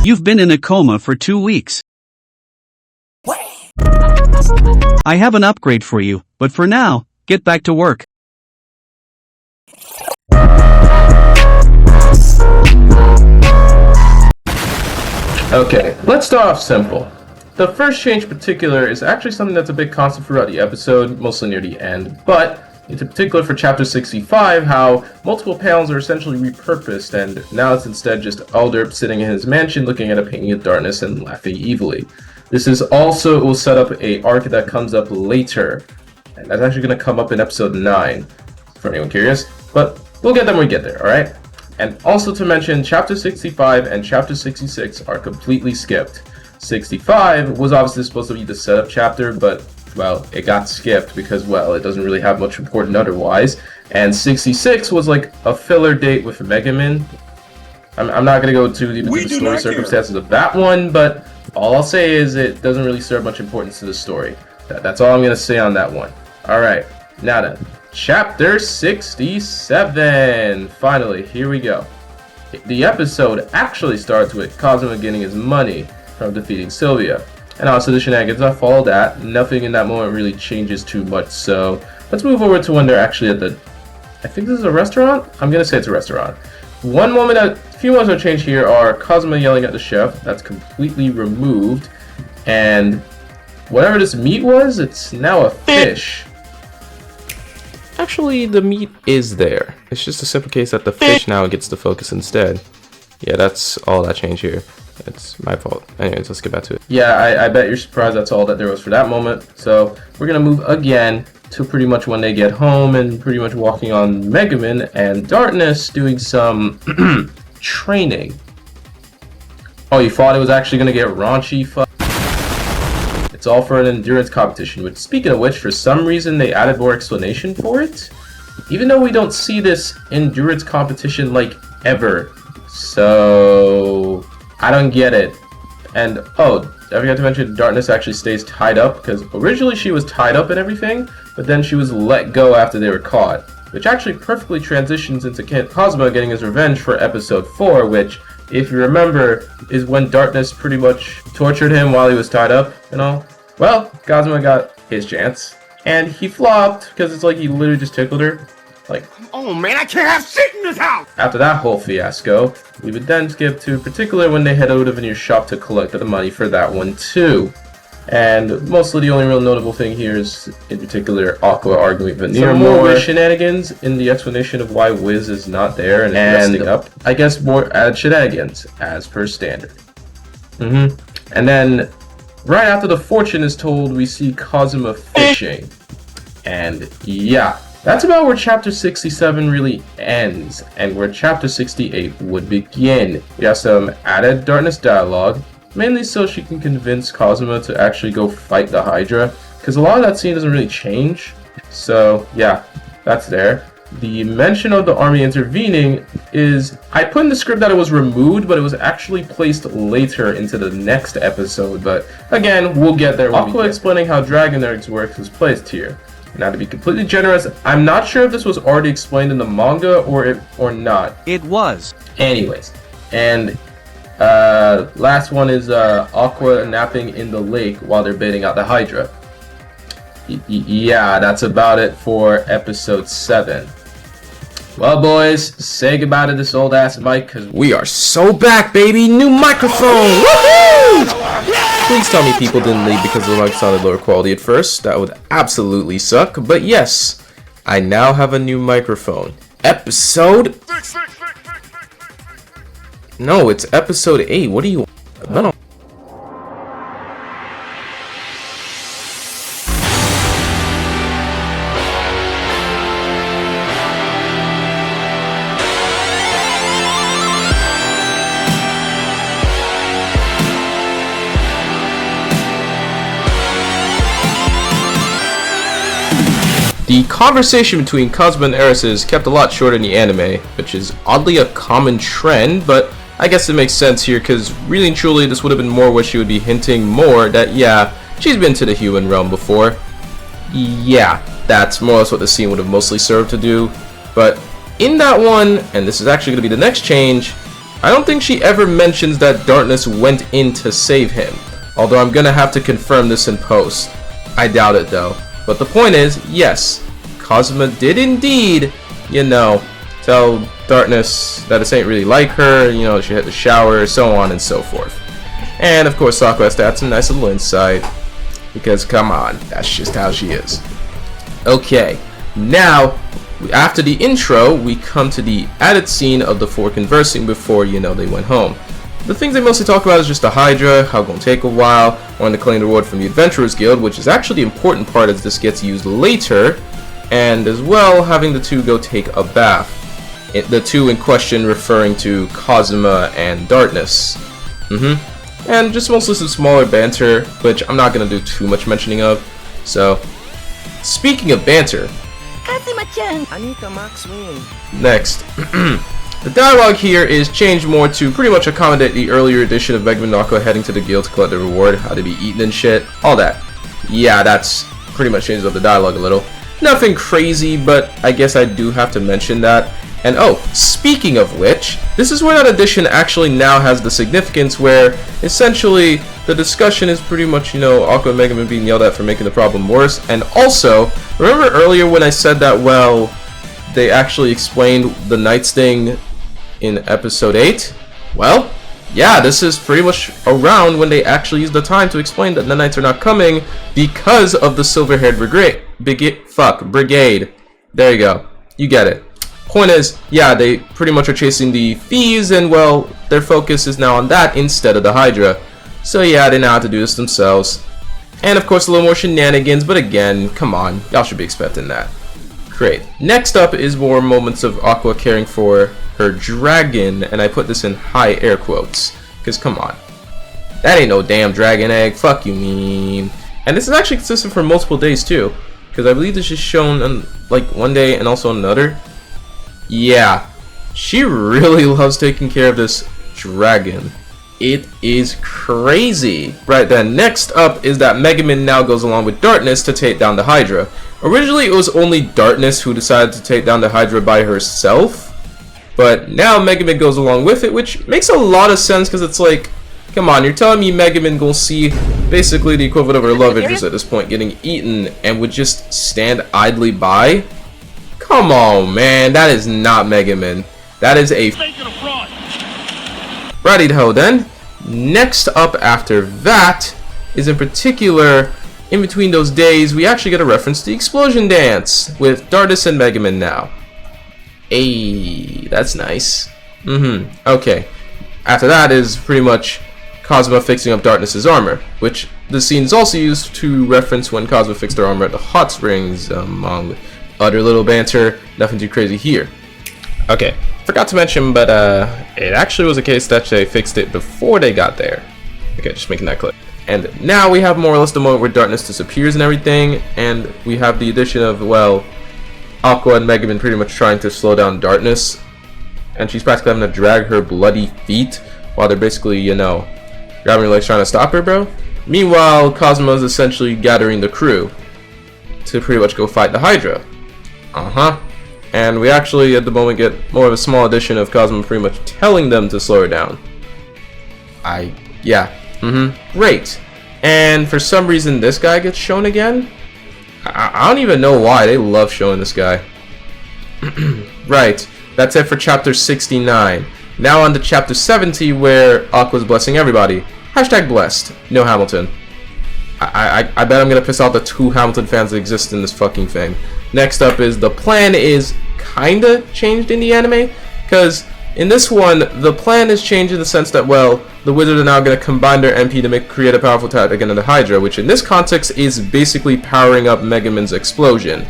You've been in a coma for 2 weeks. I have an upgrade for you, but for now, get back to work. Okay, let's start off simple. The first change in particular is actually something that's a big constant throughout the episode, mostly near the end, but in particular for chapter 65, how multiple panels are essentially repurposed, and now it's instead just Alderp sitting in his mansion looking at a painting of darkness and laughing evilly. This is also, it will set up a arc that comes up later, and that's actually going to come up in episode 9, for anyone curious, but we'll get them when we get there, alright? And also to mention, chapter 65 and chapter 66 are completely skipped. 65 was obviously supposed to be the setup chapter, but, well, it got skipped because, well, it doesn't really have much important otherwise. And 66 was like a filler date with Megaman. I'm not going to go too deep into the story circumstances of that one, but all I'll say is it doesn't really serve much importance to the story. That's all I'm going to say on that one. Alright, now then. Chapter 67! Finally, here we go. The episode actually starts with Konosuba getting his money from defeating Sylvia. And also the shenanigans that follow that. Nothing in that moment really changes too much, so let's move over to when they're actually at the... I think this is a restaurant? I'm gonna say it's a restaurant. A few moments of change here are Konosuba yelling at the chef. That's completely removed. And whatever this meat was, it's now a fish. Actually, the meat is there. It's just a simple case that the fish now gets the focus instead. Yeah, that's all that changed here. It's my fault. Anyways, let's get back to it. Yeah, I bet you're surprised that's all that there was for that moment. So we're going to move again to pretty much when they get home and pretty much walking on Megaman and Darkness doing some training. Oh, you thought it was actually going to get raunchy? It's all for an endurance competition, which, speaking of which, for some reason they added more explanation for it. Even though we don't see this endurance competition, like, ever. So I don't get it. And, oh, I forgot to mention, Darkness actually stays tied up, because originally she was tied up and everything, but then she was let go after they were caught. Which actually perfectly transitions into Konosuba getting his revenge for episode 4, which, if you remember, is when Darkness pretty much tortured him while he was tied up and all. Well, Konosuba got his chance, and he flopped, because it's like he literally just tickled her. Like, oh man, I can't have shit in this house! After that whole fiasco, we would then skip to, in particular, when they head over to Veneer's shop to collect the money for that one too. And mostly the only real notable thing here is, in particular, Aqua arguing with Veneer. Some more shenanigans in the explanation of why Wiz is not there and resting up. I guess more added shenanigans, as per standard. And then, right after the fortune is told, we see Konosuba fishing. And yeah, that's about where chapter 67 really ends, and where chapter 68 would begin. We have some added Darkness dialogue, mainly so she can convince Konosuba to actually go fight the Hydra, because a lot of that scene doesn't really change. So yeah, that's there. The mention of the army intervening is, I put in the script that it was removed, but it was actually placed later into the next episode, but again, we'll get there when Aqua explaining how Dragon Eggs works is placed here. Now, to be completely generous, I'm not sure if this was already explained in the manga or not. It was. Anyways, and last one is Aqua napping in the lake while they're baiting out the Hydra. Yeah, that's about it for episode 7. Well, boys, say goodbye to this old ass mic, because we are so back, baby! New microphone! Woohoo! Please tell me people didn't leave because the mic sounded lower quality at first. That would absolutely suck. But yes, I now have a new microphone. Episode... No, it's episode 8. What do you... No. The conversation between Konosuba and Eris is kept a lot shorter in the anime, which is oddly a common trend, but I guess it makes sense here because really and truly this would have been more where she would be hinting more that, yeah, she's been to the human realm before. Yeah, that's more or less what the scene would have mostly served to do. But in that one, and this is actually going to be the next change, I don't think she ever mentions that Darkness went in to save him. Although I'm gonna have to confirm this in post. I doubt it though. But the point is, yes, Kazuma did indeed, you know, tell Darkness that this ain't really like her, you know, she had to shower, so on and so forth. And of course Sakura has to add some nice little insight, because come on, that's just how she is. Okay, now, after the intro, we come to the added scene of the four conversing before, you know, they went home. The things they mostly talk about is just the Hydra, how it's gonna take a while, wanting to claim the reward from the Adventurers Guild, which is actually the important part as this gets used later, and as well having the two go take a bath. The two in question referring to Kazuma and Darkness. And just mostly some smaller banter, which I'm not gonna do too much mentioning of. So, speaking of banter, next. The dialogue here is changed more to pretty much accommodate the earlier edition of Megaman Aqua heading to the guild to collect the reward, how to be eaten and shit, all that. Yeah, that's pretty much changes up the dialogue a little. Nothing crazy, but I guess I do have to mention that. And oh, speaking of which, this is where that edition actually now has the significance where essentially the discussion is pretty much, you know, Aqua and Megaman being yelled at for making the problem worse. And also, remember earlier when I said that, well, they actually explained the Knights thing in episode 8? Well, yeah, this is pretty much around when they actually use the time to explain that the Knights are not coming because of the silver-haired brigade. There you go. You get it. Point is, yeah, they pretty much are chasing the thieves, and well, their focus is now on that instead of the Hydra. So yeah, they now have to do this themselves. And of course, a little more shenanigans, but again, come on, y'all should be expecting that. Great. Next up is more moments of Aqua caring for her dragon, and I put this in high air quotes, because come on. That ain't no damn dragon egg, fuck you mean. And this is actually consistent for multiple days too, because I believe this is shown on like one day and also another. Yeah, she really loves taking care of this dragon. It is crazy. Right then, next up is that Megaman now goes along with Darkness to take down the Hydra. Originally, it was only Darkness who decided to take down the Hydra by herself, but now Megaman goes along with it, which makes a lot of sense because it's like, come on, you're telling me Megaman gonna see basically the equivalent of her love interest at this point getting eaten and would just stand idly by? Come on, man, that is not Megaman. That is a righty-ho then. Next up after that is in particular, in between those days, we actually get a reference to the explosion dance with Darkness and Megaman now. Ayy, that's nice. Okay. After that is pretty much Kazuma fixing up Darkness's armor, which the scene is also used to reference when Kazuma fixed her armor at the hot springs, among other little banter. Nothing too crazy here. Okay, forgot to mention, but it actually was a case that they fixed it before they got there. Okay, just making that clear. And now we have more or less the moment where Darkness disappears and everything, and we have the addition of, well, Aqua and Megaman pretty much trying to slow down Darkness, and she's practically having to drag her bloody feet while they're basically, you know, grabbing her legs trying to stop her, bro. Meanwhile, Kazuma is essentially gathering the crew to pretty much go fight the Hydra. And we actually, at the moment, get more of a small addition of Kazuma pretty much telling them to slow her down. Great. And for some reason, this guy gets shown again? I don't even know why. They love showing this guy. Right. That's it for chapter 69. Now on to chapter 70, where Aqua's blessing everybody. Hashtag blessed. No Hamilton. I bet I'm gonna piss off the 2 Hamilton fans that exist in this fucking thing. Next up is the plan is kinda changed in the anime, because in this one, the plan is changed in the sense that, well, the wizards are now going to combine their MP to create a powerful attack against the Hydra, which in this context is basically powering up Megaman's explosion.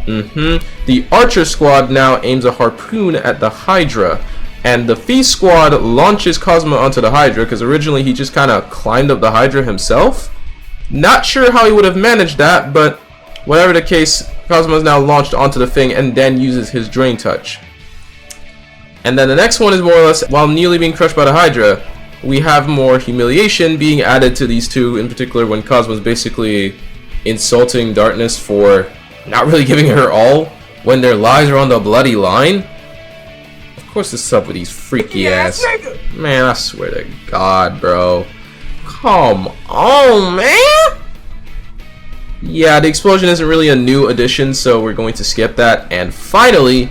The Archer Squad now aims a harpoon at the Hydra, and the Feast Squad launches Kazuma onto the Hydra, because originally he just kind of climbed up the Hydra himself. Not sure how he would have managed that, but whatever the case, Kazuma is now launched onto the thing and then uses his Drain Touch. And then the next one is more or less, while nearly being crushed by the Hydra, we have more humiliation being added to these two, in particular when Kazuma is basically insulting Darkness for not really giving her all when their lives are on the bloody line. Of What's this up with these freaky ass? nigga. Man, I swear to God, bro. Come on, man! Yeah, the explosion isn't really a new addition, so we're going to skip that. And finally,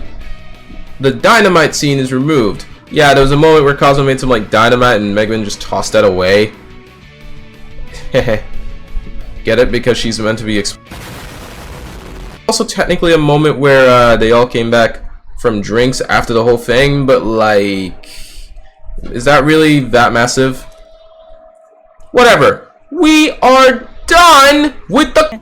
the dynamite scene is removed. Yeah, there was a moment where Cosmo made some like dynamite and Megaman just tossed that away. Get it? Because she's meant to be also technically a moment where they all came back from drinks after the whole thing, but like, is that really that massive? Whatever. We are done with the